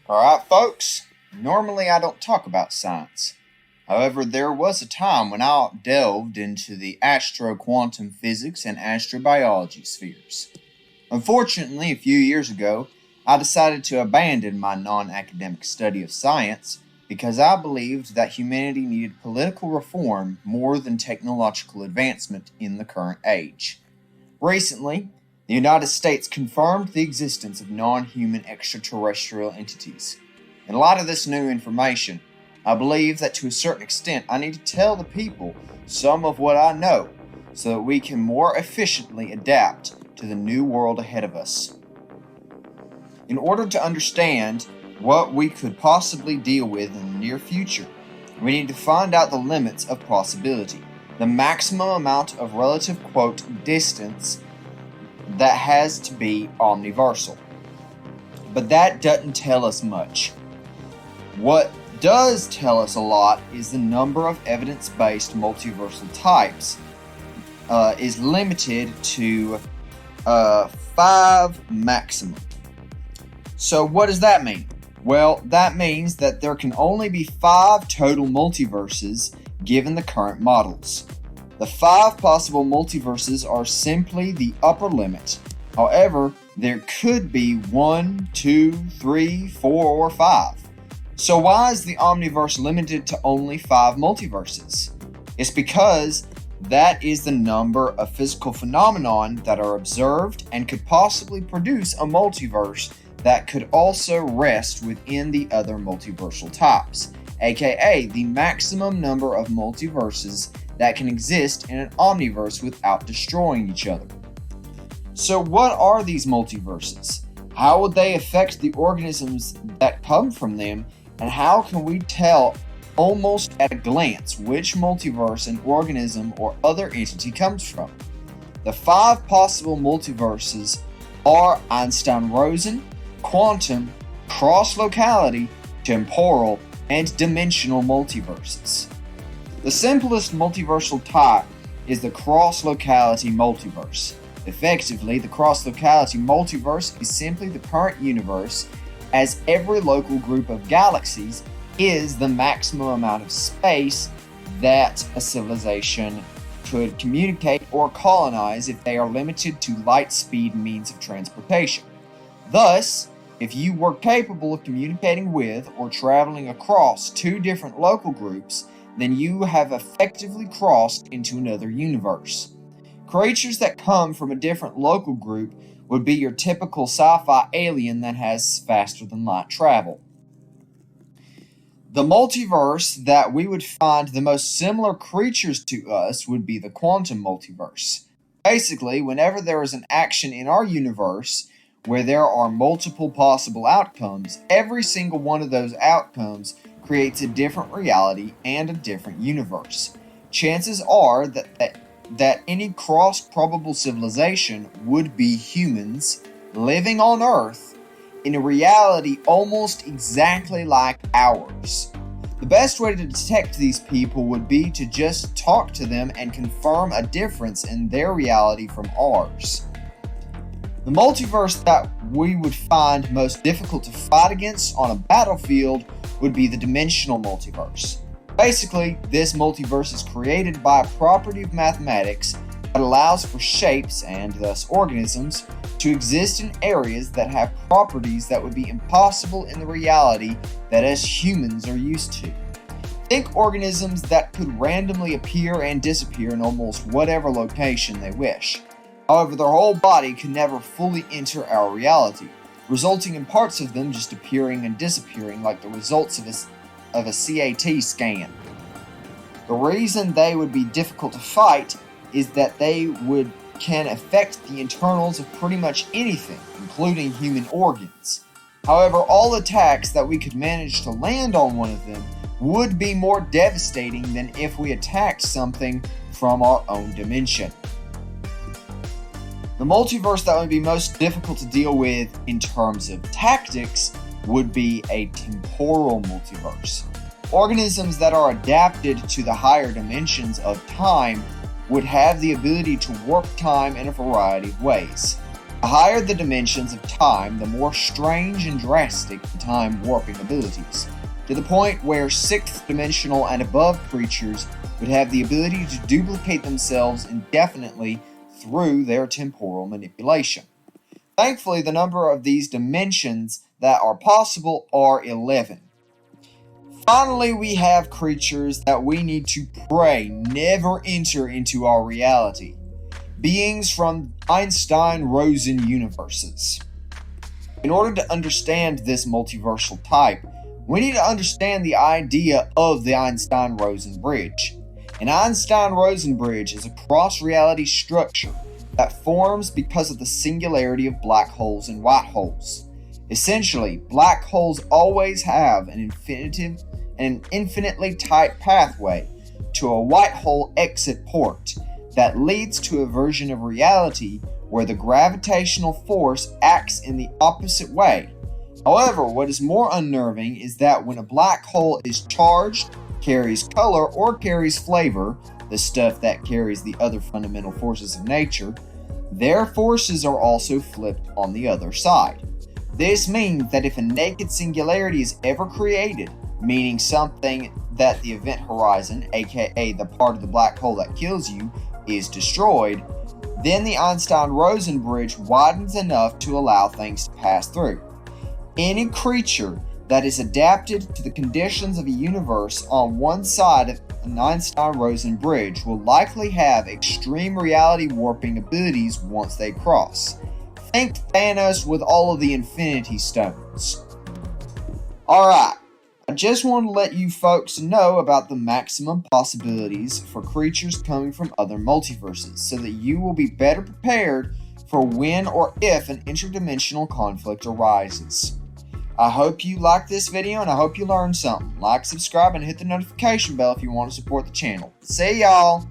Alright folks, normally I don't talk about science. However, there was a time when I delved into the astro-quantum physics and astrobiology spheres. Unfortunately, a few years ago, I decided to abandon my non-academic study of science because I believed that humanity needed political reform more than technological advancement in the current age. Recently, the United States confirmed the existence of non-human extraterrestrial entities. In light of this new information, I believe that to a certain extent I need to tell the people some of what I know so that we can more efficiently adapt to the new world ahead of us. In order to understand what we could possibly deal with in the near future, we need to find out the limits of possibility, the maximum amount of relative distance that has to be omniversal. But that doesn't tell us much. What does tell us a lot is the number of evidence-based multiversal types is limited to 5 maximum. So what does that mean? Well, that means that there can only be 5 total multiverses given the current models. The 5 possible multiverses are simply the upper limit. However, there could be 1, 2, 3, 4, or 5. So why is the Omniverse limited to only 5 multiverses? It's because that is the number of physical phenomenon that are observed and could possibly produce a multiverse that could also rest within the other multiversal types, aka the maximum number of multiverses that can exist in an omniverse without destroying each other. So what are these multiverses? How would they affect the organisms that come from them? And how can we tell almost at a glance which multiverse an organism or other entity comes from? The 5 possible multiverses are Einstein-Rosen, quantum, cross-locality, temporal, and dimensional multiverses. The simplest multiversal type is the cross-locality multiverse. Effectively, the cross-locality multiverse is simply the current universe, as every local group of galaxies is the maximum amount of space that a civilization could communicate or colonize if they are limited to light speed means of transportation. Thus, if you were capable of communicating with or traveling across 2 different local groups, then you have effectively crossed into another universe. Creatures that come from a different local group would be your typical sci-fi alien that has faster than light travel. The multiverse that we would find the most similar creatures to us would be the quantum multiverse. Basically, whenever there is an action in our universe where there are multiple possible outcomes, every single one of those outcomes creates a different reality and a different universe. Chances are that any cross-probable civilization would be humans living on Earth in a reality almost exactly like ours. The best way to detect these people would be to just talk to them and confirm a difference in their reality from ours. The multiverse that we would find most difficult to fight against on a battlefield would be the dimensional multiverse. Basically, this multiverse is created by a property of mathematics that allows for shapes, and thus organisms, to exist in areas that have properties that would be impossible in the reality that us humans are used to. Think organisms that could randomly appear and disappear in almost whatever location they wish. However, their whole body could never fully enter our reality, resulting in parts of them just appearing and disappearing like the results of a CAT scan. The reason they would be difficult to fight is that they can affect the internals of pretty much anything, including human organs. However, all attacks that we could manage to land on one of them would be more devastating than if we attacked something from our own dimension. The multiverse that would be most difficult to deal with in terms of tactics would be a temporal multiverse. Organisms that are adapted to the higher dimensions of time would have the ability to warp time in a variety of ways. The higher the dimensions of time, the more strange and drastic the time warping abilities, to the point where 6th dimensional and above creatures would have the ability to duplicate themselves indefinitely through their temporal manipulation. Thankfully, the number of these dimensions that are possible are 11. Finally, we have creatures that we need to pray never enter into our reality. Beings from Einstein-Rosen universes. In order to understand this multiversal type, we need to understand the idea of the Einstein-Rosen bridge. An Einstein-Rosen bridge is a cross-reality structure that forms because of the singularity of black holes and white holes. Essentially, black holes always have an infinitely tight pathway to a white hole exit port that leads to a version of reality where the gravitational force acts in the opposite way. However, what is more unnerving is that when a black hole is charged, carries color, or carries flavor, the stuff that carries the other fundamental forces of nature, their forces are also flipped on the other side. This means that if a naked singularity is ever created, meaning something that the event horizon, aka the part of the black hole that kills you, is destroyed, then the Einstein-Rosen bridge widens enough to allow things to pass through. Any creature that is adapted to the conditions of a universe on one side of an Einstein-Rosen bridge will likely have extreme reality warping abilities once they cross. Think Thanos with all of the Infinity Stones. Alright, I just want to let you folks know about the maximum possibilities for creatures coming from other multiverses so that you will be better prepared for when or if an interdimensional conflict arises. I hope you liked this video and I hope you learned something. Like, subscribe, and hit the notification bell if you want to support the channel. See y'all!